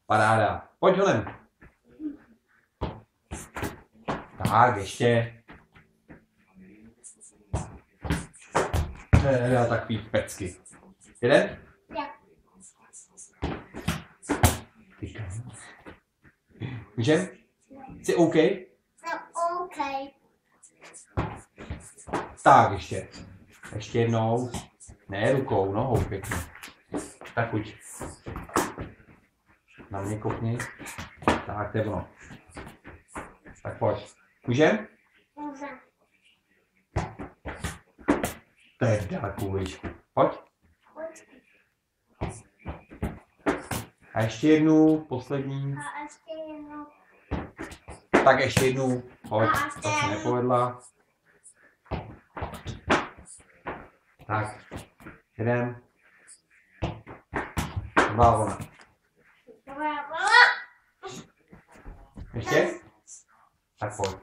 Paráda. Pojď honem. Tak, ještě. Nedá takový pecky. Jeden? Můžem? Jsi OK? OK. Tak, ještě. Ještě jednou. Ne rukou, nohou pěkně. Tak pojď. Na mě kopni. Tak, to je ono. Tak pojď. Můžem? Můžem. Teda kuličku. Pojď. A ještě jednu, poslední. A ještě jednou. Tak ještě jednu. Pojď, A to se nepovedla. Tak, jeden. Dva vlna. Ještě? Tak pojď.